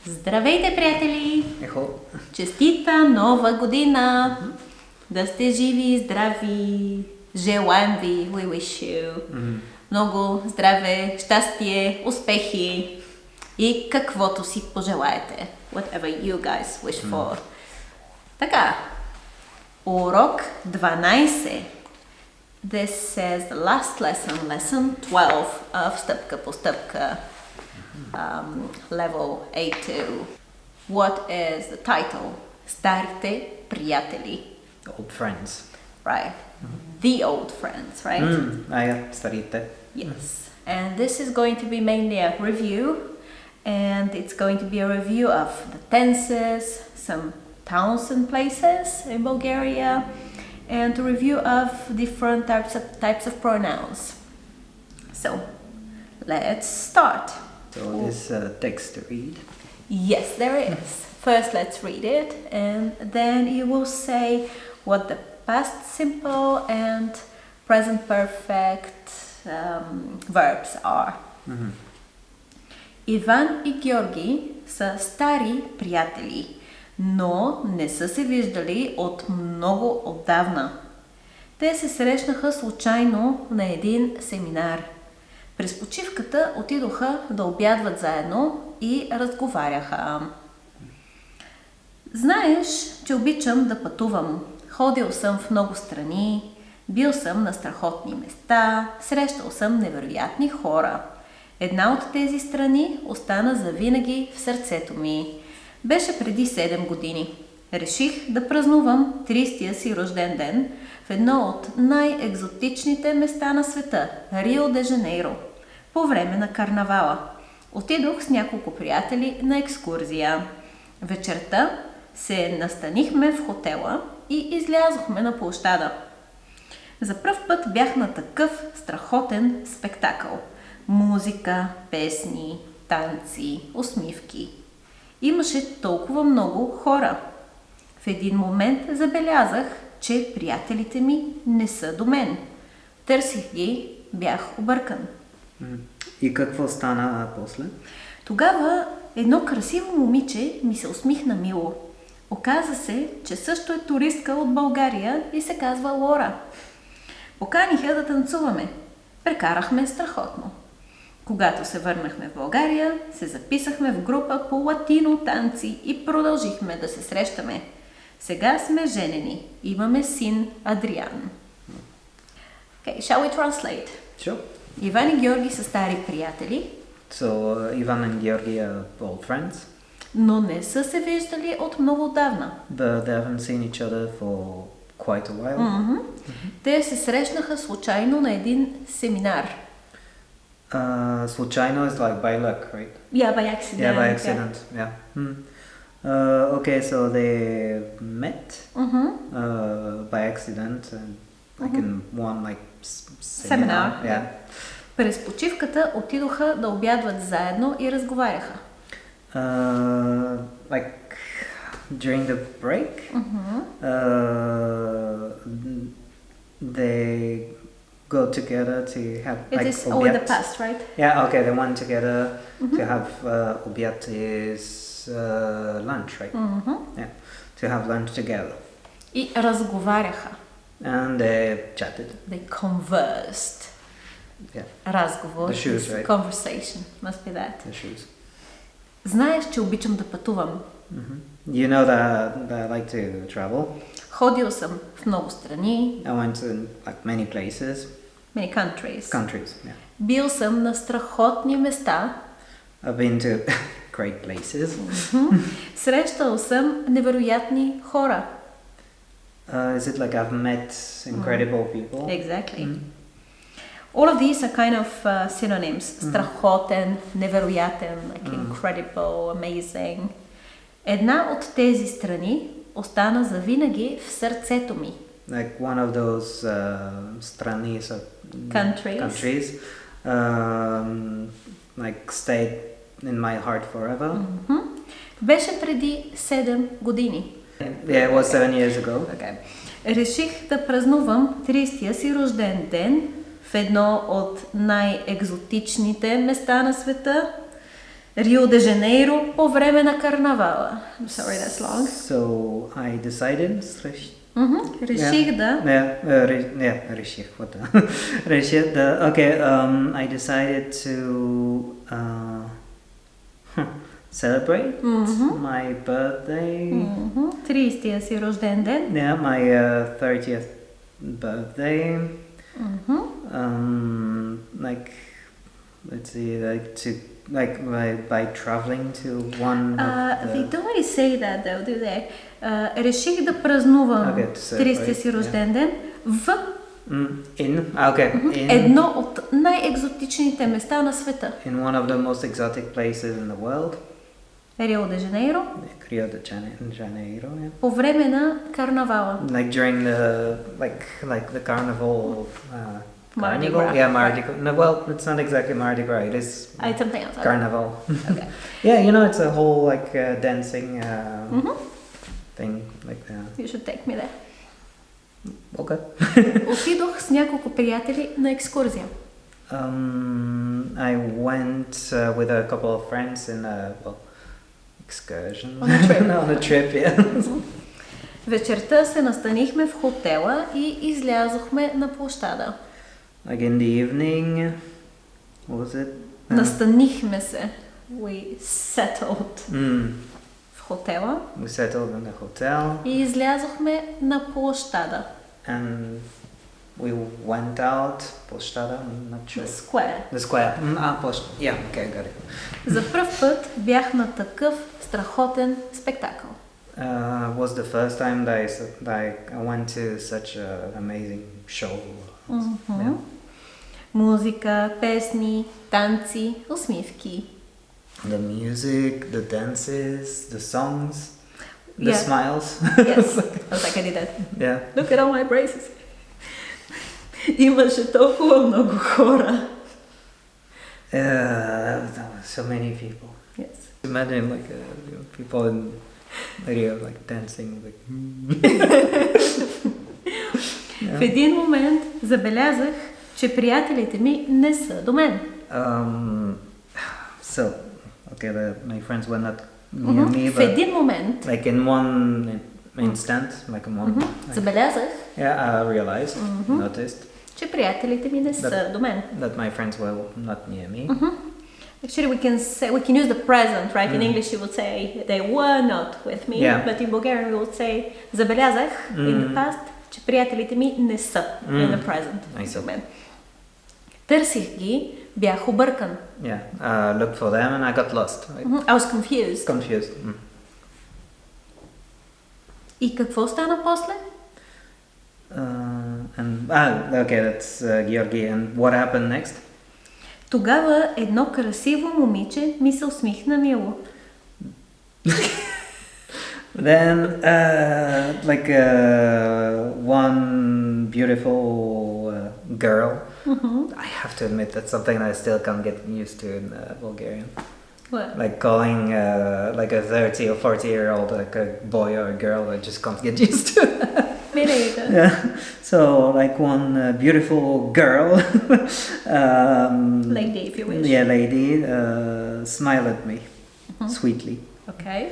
Здравейте, приятели! Ехо! Честита нова година! Да сте живи и здрави! Желаем ви! We wish you! Много здраве, щастие, успехи и каквото си пожелаете. Whatever you guys wish for. Така, урок 12. This says the last lesson, lesson 12 of стъпка по стъпка. Level A2. What is the title? Старите приятели. Old friends. Right. The old friends, right? Yeah, старите. Yes. And this is going to be mainly a review. And it's going to be a review of the tenses, some towns and places in Bulgaria, and a review of different types of pronouns. So, let's start. So this text to read. Yes, there is. First, let's read it, and then you will say what the past simple and present perfect verbs are. Иван и Георги са стари приятели, но не са се виждали от много отдавна. Те се срещнаха случайно на един семинар. През почивката отидоха да обядват заедно и разговаряха. Знаеш, че обичам да пътувам. Ходил съм в много страни, бил съм на страхотни места, срещал съм невероятни хора. Една от тези страни остана завинаги в сърцето ми. Беше преди 7 години. Реших да празнувам 30-я си рожден ден в едно от най-екзотичните места на света – Рио де Жанейро, по време на карнавала. Отидох с няколко приятели на екскурзия. Вечерта се настанихме в хотела и излязохме на площада. За пръв път бях на такъв страхотен спектакъл. Музика, песни, танци, усмивки. Имаше толкова много хора. В един момент забелязах, че приятелите ми не са до мен. Търсих ги, бях объркан. И какво стана после? Тогава едно красиво момиче ми се усмихна мило. Оказа се, че също е туристка от България и се казва Лора. Поканиха да танцуваме. Прекарахме страхотно. Когато се върнахме в България, се записахме в група по латино танци и продължихме да се срещаме. Сега сме женени. Имаме син Адриан. Okay, shall we translate? Sure. Иван и Георги са стари приятели. So Ivan and Georgi are old friends. Но не са се виждали от много отдавна. But they haven't seen each other for quite a while. Те се срещнаха случайно на един семинар. Случайно is like by luck, right? Yeah, by accident. Yeah, by accident. Yeah. Okay, so they met by accident and like in one like seminar. Yeah. През почивката отидоха да обядват заедно и разговаряха. Like during the break, they go together to have It like is all in the past, right? Yeah, okay, they went together to have obiad is lunch, right? Yeah, to have lunch together. И разговаряха. And they chatted. They conversed. Yeah. Разговор. The shoes, right? Conversation. Must be that. The shoes. Знаеш, че обичам да пътувам. You know that I like to travel. Ходил съм в много страни. I went to like many places. Many countries. Countries, yeah. Бил съм на страхотни места. I've been to great places. Срещал съм невероятни хора. Is it like I've met incredible people? Exactly. All of these are kind of synonyms. Страхотен, невероятен, like incredible, amazing. Една от тези страни остана завинаги в сърцето ми. Like one of those страни, countries like stayed in my heart forever. Беше преди 7 години. Yeah, it was 7 years ago. Okay. Реших да празнувам 30-я си рожден ден в едно от най-екзотичните места на света Рио де Жанейро по време на карнавала. I'm sorry, that's long. So I decided. Реших да. Реших. What the? Реших the. Okay. I decided to celebrate my birthday. 30-я си рожден ден. Yeah, my 30th birthday. Like, let's see, like to by traveling to one of They don't really say that though, do they? Реших да празнувам 30-я си рожден ден в in едно от най-екзотичните места на света. in one of the most exotic places in the world. Рио де Жанейро. Rio de Janeiro. Yeah. По време на карнавала. Like during the like the carnival. Mardi Carnival? Gras. Yeah, Mardi Gras. No, well, it's not exactly Mardi Gras. It is It's something else. carnival. Okay. Yeah, you know, it's a whole like dancing thing like that. You should take me there. Okay. Отидох с няколко приятели на екскурзия. I went with a couple of friends in a excursion. On a trip. On a trip, yeah. Вечерта се настанихме в хотела и излязохме на площада. Like in the evening, what was it? Настанихме се. We settled в хотела We settled in the hotel и излязохме на площада. and we went out. Plощада, I'm not sure. The square. The square. Yeah, okay, got it. За пръв път бях на такъв страхотен спектакъл. Was the first time that I went to such an amazing show. Yeah. Музика, песни, танци, усмивки. The music, the dances, the songs, the Yeah. smiles. Yes, I was like, I did that. Yeah. Look at all my braces. Имаше толкова много хора. There were so many people. Yes. Imagine like people in Rio like dancing like. В един момент забелязах, че приятелите ми не са до мен. So, okay, my friends were not near me, В but един момент like in one instant, like in one. забелязах, Yeah, I realized, noticed че приятелите ми не са до мен. that my friends were not near me. Actually, we can use the present, right? In English, you would say they were not with me, Yeah. but in Bulgarian, we would say забелязах in the past, че приятелите ми не са in the present. I see. до мен. Търсих ги, бях объркан. Yeah, looked for them and I got lost. Right? I was confused. Confused. И какво стана после? Okay, that's Georgi. And what happened next? Тогава едно красиво момиче ми се усмихна мило. Then, one beautiful girl. I have to admit that's something I still can't get used to in Bulgarian. What? Like calling like a 30 or 40-year-old like a boy or a girl, I just can't get used to. Me neither. Yeah. So like one beautiful girl, Lady, if you wish. yeah, lady, smiled at me sweetly. Okay.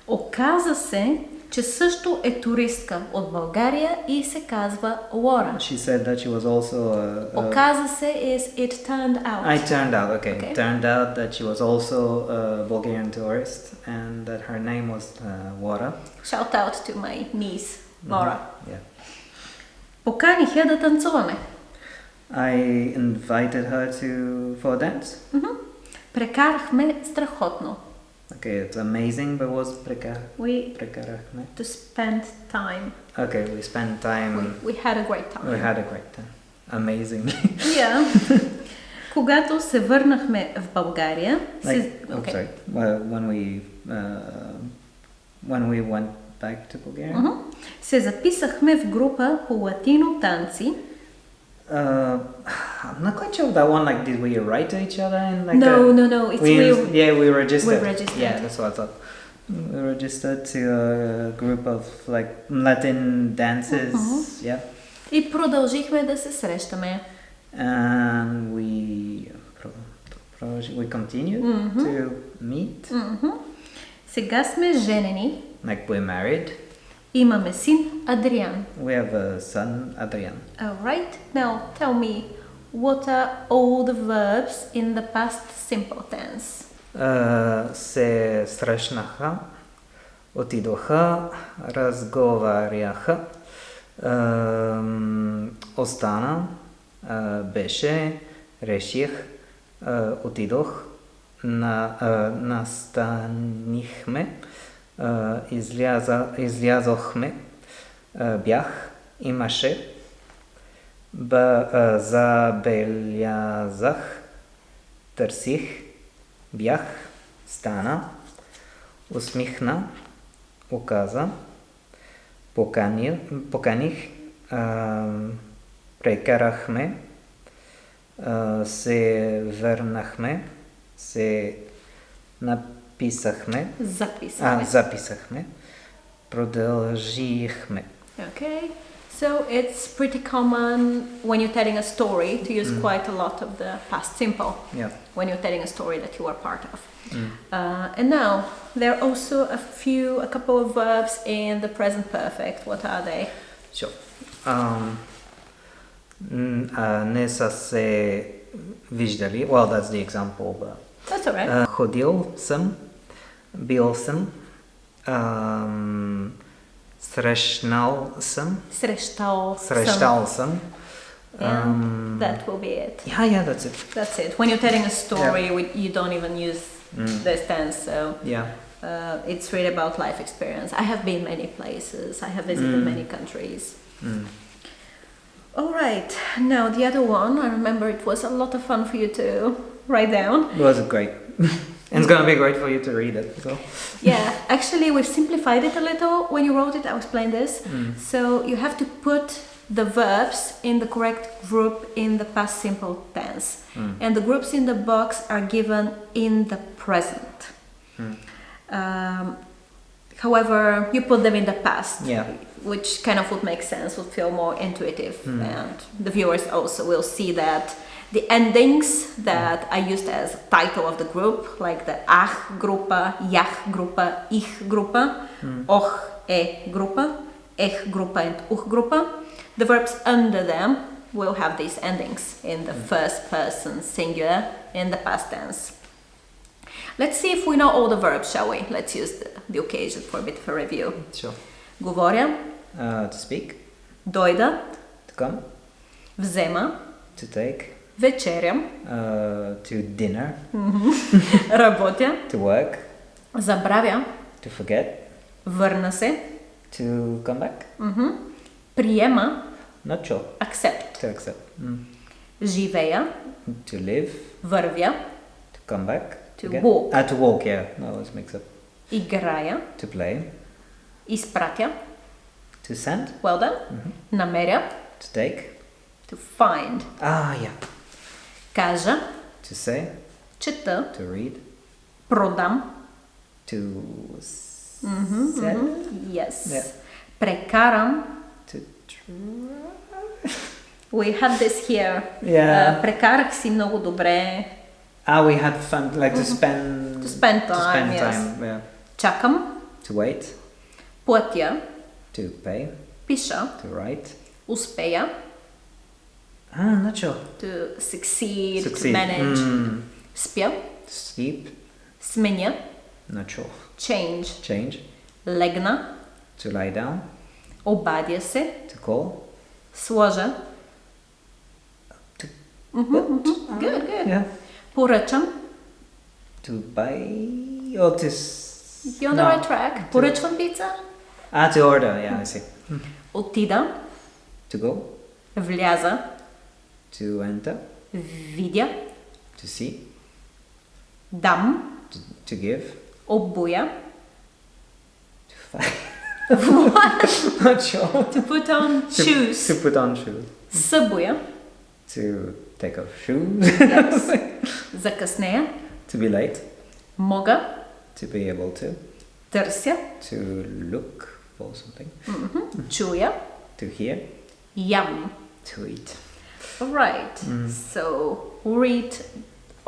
Оказа се, че също е туристка от България и се казва Лора. She said that she was also Оказа се is it turned out. I turned out, okay. Okay. Turned out that she was also a Bulgarian tourist and that her name was Wara. Shout out to my niece, Laura. Yeah. Поканих я да танцуваме. I invited her for a dance. Прекарахме страхотно. Okay, it's amazing, but was We prekarahme. to spend time. Okay, we spent time. We had a great time. We had a great time. Amazingly. Yeah. Когато се върнахме в България, Sorry. When we went back to Bulgaria, се записахме в група по латино танци. I'm not quite sure that one. Like, did we write to each other? And like No. It's we registered. We registered. Yeah, that's what I thought. We registered to a group of like Latin dances. Yeah. И продължихме да се срещаме. And we We continue to meet. Сега сме женени. Like we're married. Имаме син Адриан. We have a son, Adrian. Alright, now tell me, what are all the verbs in the past simple tense? Се срещнаха, отидоха, разговаряха, остана, беше, реших, отидох, настанихме, излязохме, бях, имаше, забелязах, търсих, бях, стана, усмихна, оказа, поканих, прекарахме, се върнахме, се написахме, записахме, продължихме. Okay, so it's pretty common when you're telling a story to use quite a lot of the past simple. Yeah. When you're telling a story that you are part of. And now there are also a couple of verbs in the present perfect. What are they? Sure. Не са се виждали. Well, that's the example. But, That's alright. ходил съм, бил съм, срещал съм. And that will be it. Yeah, that's it. That's it. When you're telling a story, you don't even use this tense. So it's really about life experience. I have been many places. I have visited many countries. All right. Now the other one, I remember it was a lot of fun for you to write down. It was great. And it's going to be great for you to read it. So. Yeah, actually we've simplified it a little. When you wrote it, I explained this. So you have to put the verbs in the correct group in the past simple tense. And the groups in the box are given in the present. However, you put them in the past, which kind of would make sense, would feel more intuitive. And the viewers also will see that the endings that I used as title of the group, like the ach група, jach група, ich група, och група, ech група and uch група, the verbs under them will have these endings in the first person singular in the past tense. Let's see if we know all the verbs, shall we? Let's use the occasion for a bit of a review. Sure. Говоря. To speak. Дойда. To come. Взема. To take. Вечерям. To dinner. Работя. To work. Забравя. To forget. Върна се. To come back. Приема. Not sure. Accept. To accept. Живея. To live. Вървя. To come back. To walk. To walk, yeah. No, let's mix up. Играя. To play. Изпратя. To send. Well done. Намеря. To take. To find. Yeah. Кажа. To say. Чета. To read. Продам. To sell. Yes. Yeah. Прекарам. To We had this here. Yeah. Прекарах си много добре. We had fun, like to spend time, yes. Yeah. Чакам. To wait. Платя. To pay. Пиша. To write. Успея. Not sure. To succeed. To manage. Спя. To sleep. Сменя. Not sure. Change. Легна. To lie down. Обадя се. To call. Сложа. Good. Yeah. Поръчам. To buy or to... You're on the right track. Поръчвам пица. To order, yeah, I see. Отида. To go. Вляза. To enter. Видя. To see. Дам. To give. Обуя. To find. What? Not sure. To put on shoes. To put on shoes. Събуя. To take off shoes. Yes. Закъснея. To be late. Мога. To be able to. Търся. To look for something. Чуя. To hear. Ям. To eat. Alright. So read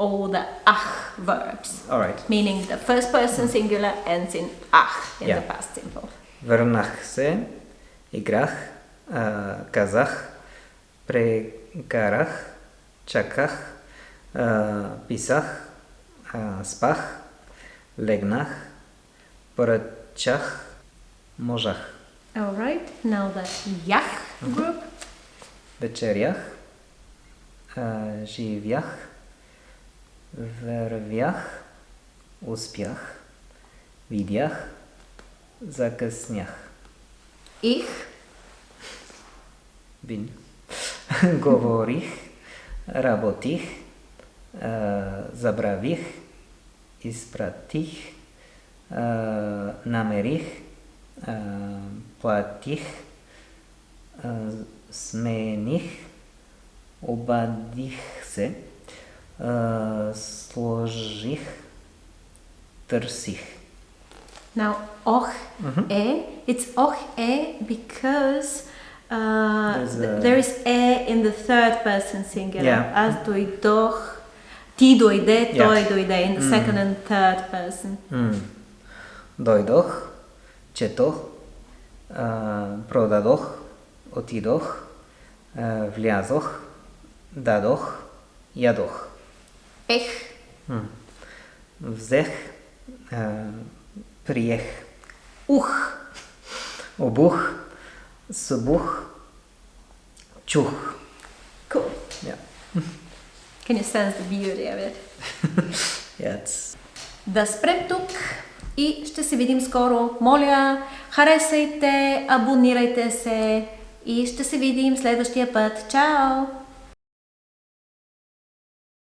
all the ach verbs, Alright. meaning the first person singular ends in ach in Yeah. the past simple. Върнах се, играх, казах, прекарах, чаках, писах, спах, легнах, поръчах, можах. All right, now the yach group. Вечерях, живях, вървях, успях, видях, закъснях. Ich, Bin. Говорих, работих, забравих, изпратих, намерих, платих, смених, обадих се, сложих, търсих. now och it's och because there is in the third person singular. Yeah. Аз дойдох, ти дойде, Yeah. той дойде in the second and third person. Дойдох, четох, продадох, отидох, влязох, дадох, ядох. Ех, Взех, приех, ух, обух, събух, чух. cool. Yeah. Can you sense the beauty of it? Yeah, it's... Да спрем тук и ще се видим скоро. Моля, харесайте, абонирайте се и ще се видим следващия път. Чао!